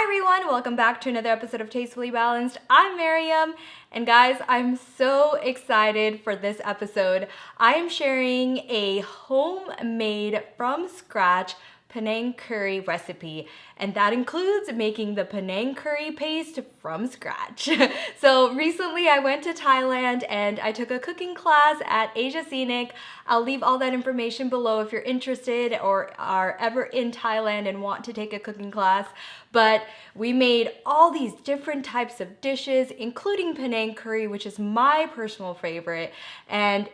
everyone, welcome back to another episode of Tastefully Balanced. I'm Miriam, and guys, I'm so excited for this episode. I am sharing a homemade from scratch Panang Curry recipe, and that includes making the Panang Curry paste from scratch. So recently I went to Thailand and I took a cooking class at Asia Scenic. I'll leave all that information below if you're interested or are ever in Thailand and want to take a cooking class. But we made all these different types of dishes, including Panang Curry, which is my personal favorite, and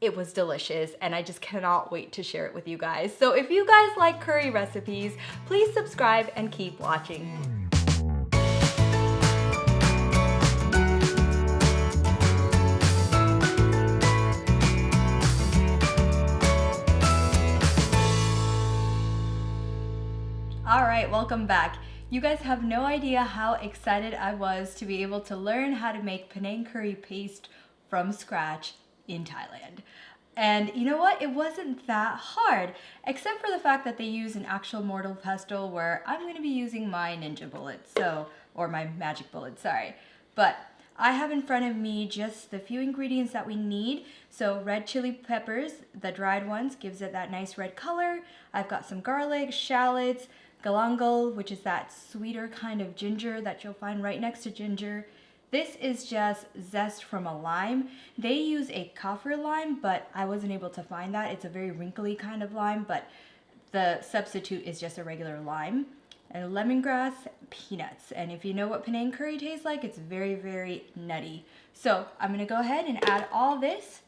it was delicious, and I just cannot wait to share it with you guys. So if you guys like curry recipes, please subscribe and keep watching. All right, welcome back. You guys have no idea how excited I was to be able to learn how to make Panang Curry paste from scratch in Thailand. And you know what? It wasn't that hard, except for the fact that they use an actual mortar pestle where I'm going to be using my ninja bullet, or my magic bullet, sorry. But I have in front of me just the few ingredients that we need. So red chili peppers, the dried ones, gives it that nice red color. I've got some garlic, shallots, galangal, which is that sweeter kind of ginger that you'll find right next to ginger. This is just zest from a lime. They use a kaffir lime, but I wasn't able to find that. It's a very wrinkly kind of lime, but the substitute is just a regular lime. And lemongrass, peanuts. And if you know what Panang Curry tastes like, it's very, very nutty. So I'm gonna go ahead and add all this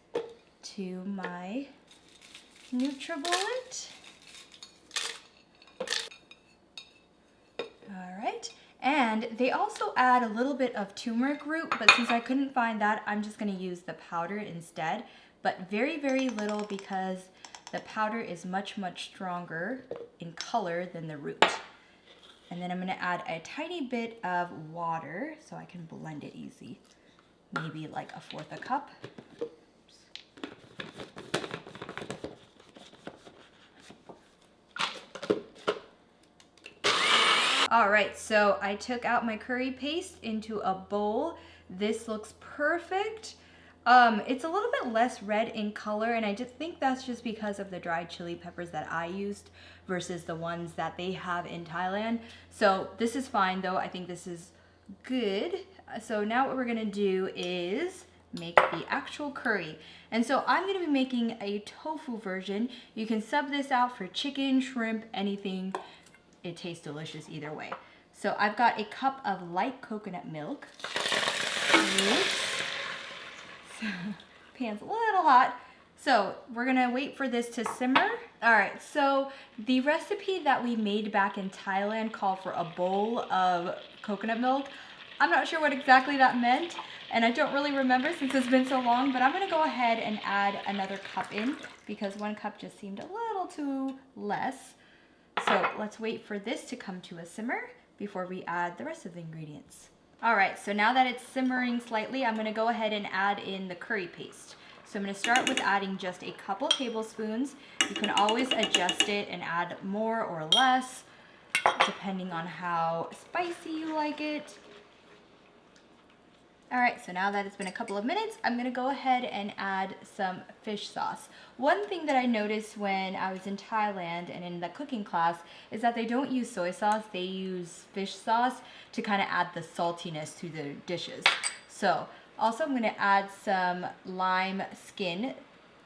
to my NutriBullet. All right. And they also add a little bit of turmeric root, but since I couldn't find that, I'm just going to use the powder instead. But very, very little because the powder is much, much stronger in color than the root. And then I'm going to add a tiny bit of water so I can blend it easy. Maybe like 1/4 cup. All right, so I took out my curry paste into a bowl. This looks perfect. It's a little bit less red in color, and I just think that's just because of the dried chili peppers that I used versus the ones that they have in Thailand. So this is fine though, I think this is good. So now what we're gonna do is make the actual curry. And so I'm gonna be making a tofu version. You can sub this out for chicken, shrimp, anything. It tastes delicious either way. So I've got a cup of light coconut milk. Oops. So, pan's a little hot. So we're gonna wait for this to simmer. All right, so the recipe that we made back in Thailand called for a bowl of coconut milk. I'm not sure what exactly that meant, and I don't really remember since it's been so long, but I'm gonna go ahead and add another cup in because 1 cup just seemed a little too less. So let's wait for this to come to a simmer before we add the rest of the ingredients. All right, so now that it's simmering slightly, I'm gonna go ahead and add in the curry paste. So I'm gonna start with adding just a couple tablespoons. You can always adjust it and add more or less, depending on how spicy you like it. All right, so now that it's been a couple of minutes, I'm gonna go ahead and add some fish sauce. One thing that I noticed when I was in Thailand and in the cooking class is that they don't use soy sauce, they use fish sauce to kind of add the saltiness to the dishes. So also I'm gonna add some lime skin.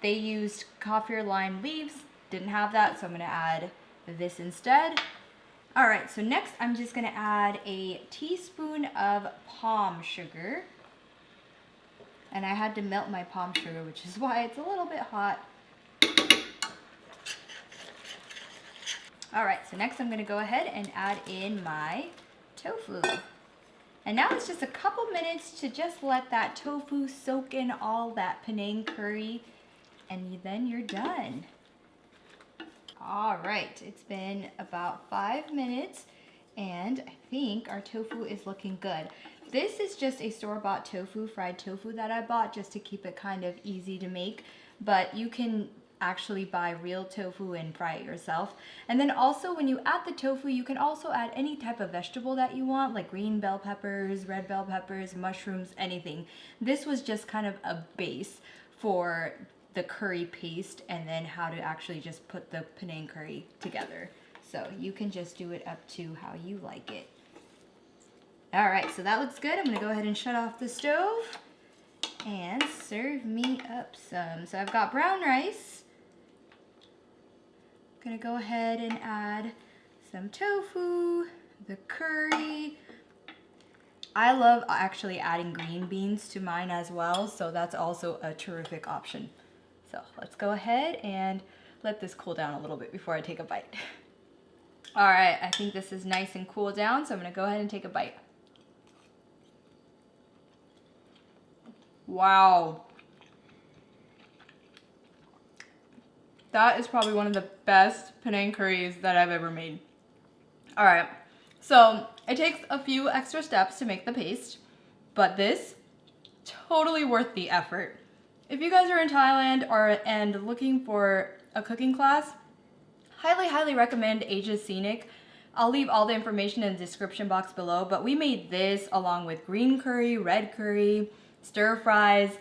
They used kaffir lime leaves, didn't have that, so I'm gonna add this instead. All right, so next I'm just gonna add a teaspoon of palm sugar. And I had to melt my palm sugar, which is why it's a little bit hot. All right, so next I'm gonna go ahead and add in my tofu. And now it's just a couple minutes to just let that tofu soak in all that Panang curry, and then you're done. All right, it's been about 5 minutes and I think our tofu is looking good. This is just a store-bought tofu, fried tofu that I bought just to keep it kind of easy to make, but you can actually buy real tofu and fry it yourself. And then also when you add the tofu, you can also add any type of vegetable that you want, like green bell peppers, red bell peppers, mushrooms, anything. This was just kind of a base for the curry paste and then how to actually just put the Panang curry together. So you can just do it up to how you like it. All right, so that looks good. I'm gonna go ahead and shut off the stove and serve me up some. So I've got brown rice. I'm gonna go ahead and add some tofu, the curry. I love actually adding green beans to mine as well, so that's also a terrific option. So let's go ahead and let this cool down a little bit before I take a bite. All right, I think this is nice and cool down, so I'm gonna go ahead and take a bite. Wow. That is probably one of the best Panang curries that I've ever made. All right, so it takes a few extra steps to make the paste, but this, totally worth the effort. If you guys are in Thailand and looking for a cooking class, highly recommend Asia Scenic. I'll leave all the information in the description box below, but we made this along with green curry, red curry, stir fries.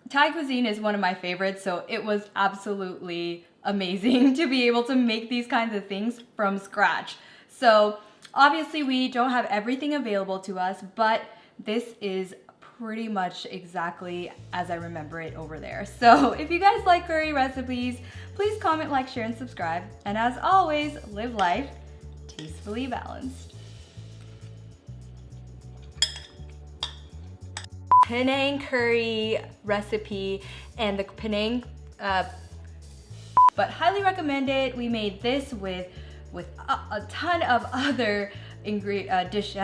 Thai cuisine is one of my favorites, so it was absolutely amazing to be able to make these kinds of things from scratch. So obviously we don't have everything available to us, but this is pretty much exactly as I remember it over there. So if you guys like curry recipes, please comment, like, share, and subscribe. And as always, live life tastefully balanced. Panang curry recipe and the Panang, but highly recommend it. We made this with a ton of other dishes.